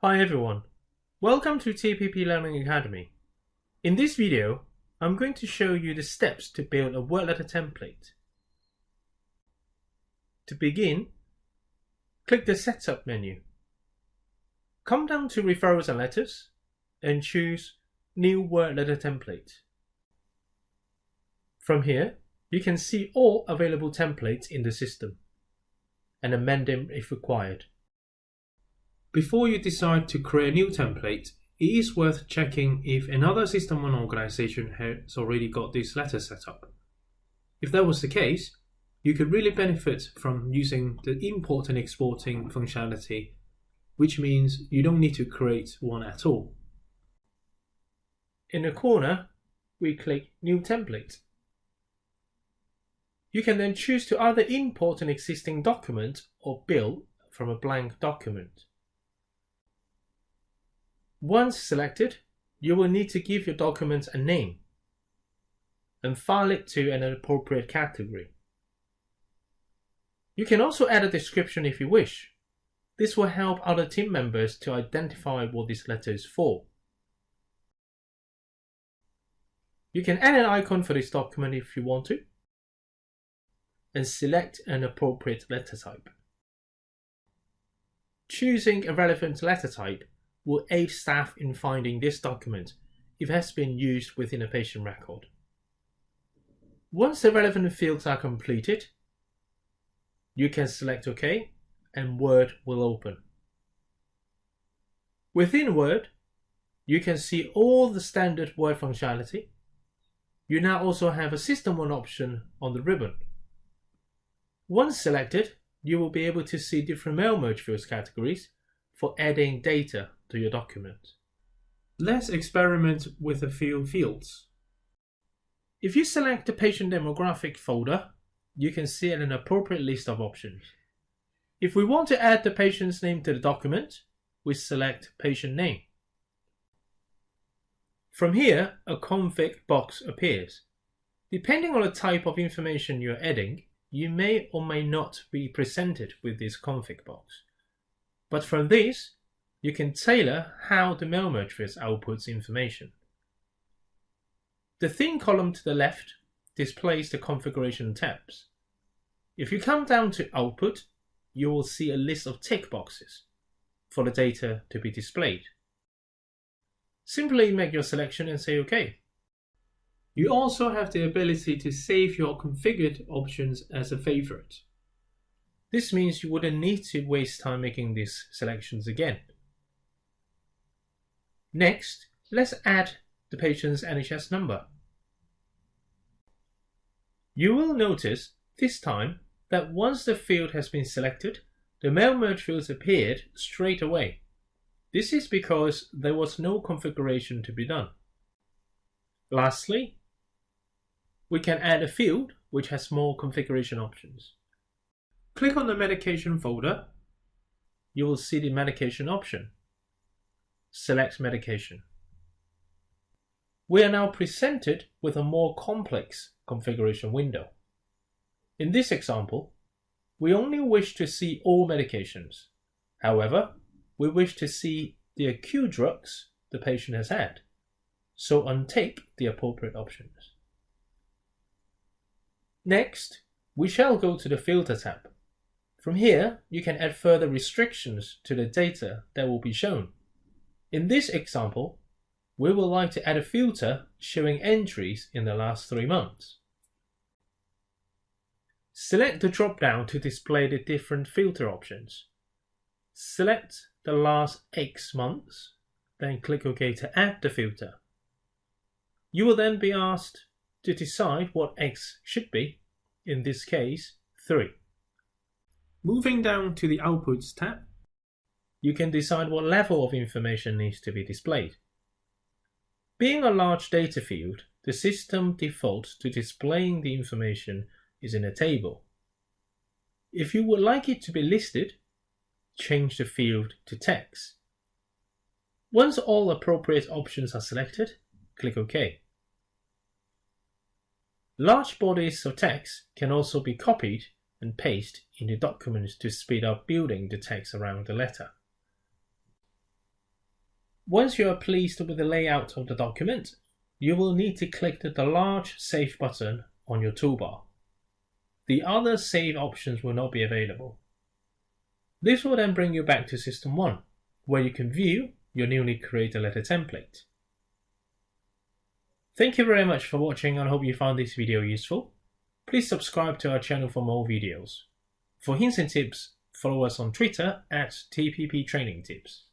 Hi everyone, welcome to TPP Learning Academy. In this video, I'm going to show you the steps to build a word letter template. To begin, click the Setup menu. Come down to Referrals and Letters and choose New Word Letter Template. From here, you can see all available templates in the system and amend them if required. Before you decide to create a new template, it is worth checking if another system or organization has already got this letter set up. If that was the case, you could really benefit from using the import and exporting functionality, which means you don't need to create one at all. In the corner, we click New Template. You can then choose to either import an existing document or build from a blank document. Once selected, you will need to give your document a name and file it to an appropriate category. You can also add a description if you wish. This will help other team members to identify what this letter is for. You can add an icon for this document if you want to, and select an appropriate letter type. Choosing a relevant letter type will aid staff in finding this document if it has been used within a patient record. Once the relevant fields are completed, you can select OK and Word will open. Within Word, you can see all the standard Word functionality. You now also have a System 1 option on the ribbon. Once selected, you will be able to see different mail merge fields categories for adding data to your document. Let's experiment with a few fields. If you select the patient demographic folder, you can see an appropriate list of options. If we want to add the patient's name to the document, we select patient name. From here, a config box appears. Depending on the type of information you're adding, you may or may not be presented with this config box. But from this, you can tailor how the mail merge field outputs information. The thin column to the left displays the configuration tabs. If you come down to Output, you will see a list of tick boxes for the data to be displayed. Simply make your selection and say OK. You also have the ability to save your configured options as a favorite. This means you wouldn't need to waste time making these selections again. Next, let's add the patient's NHS number. You will notice this time that once the field has been selected, the mail merge fields appeared straight away. This is because there was no configuration to be done. Lastly, we can add a field which has more configuration options. Click on the medication folder. You will see the medication option. Select medication. We are now presented with a more complex configuration window. In this example, we only wish to see all medications. However, we wish to see the acute drugs the patient has had, so untick the appropriate options. Next, we shall go to the Filter tab. From here, you can add further restrictions to the data that will be shown. In this example, we would like to add a filter showing entries in the last 3 months. Select the drop-down to display the different filter options. Select the last X months, then click OK to add the filter. You will then be asked to decide what X should be, in this case 3. Moving down to the Outputs tab, you can decide what level of information needs to be displayed. Being a large data field, the system defaults to displaying the information is in a table. If you would like it to be listed, change the field to text. Once all appropriate options are selected, click OK. Large bodies of text can also be copied and pasted into documents to speed up building the text around the letter. Once you are pleased with the layout of the document, you will need to click the large Save button on your toolbar. The other save options will not be available. This will then bring you back to System 1, where you can view your newly created letter template. Thank you very much for watching and I hope you found this video useful. Please subscribe to our channel for more videos. For hints and tips, follow us on Twitter @TPP Training Tips.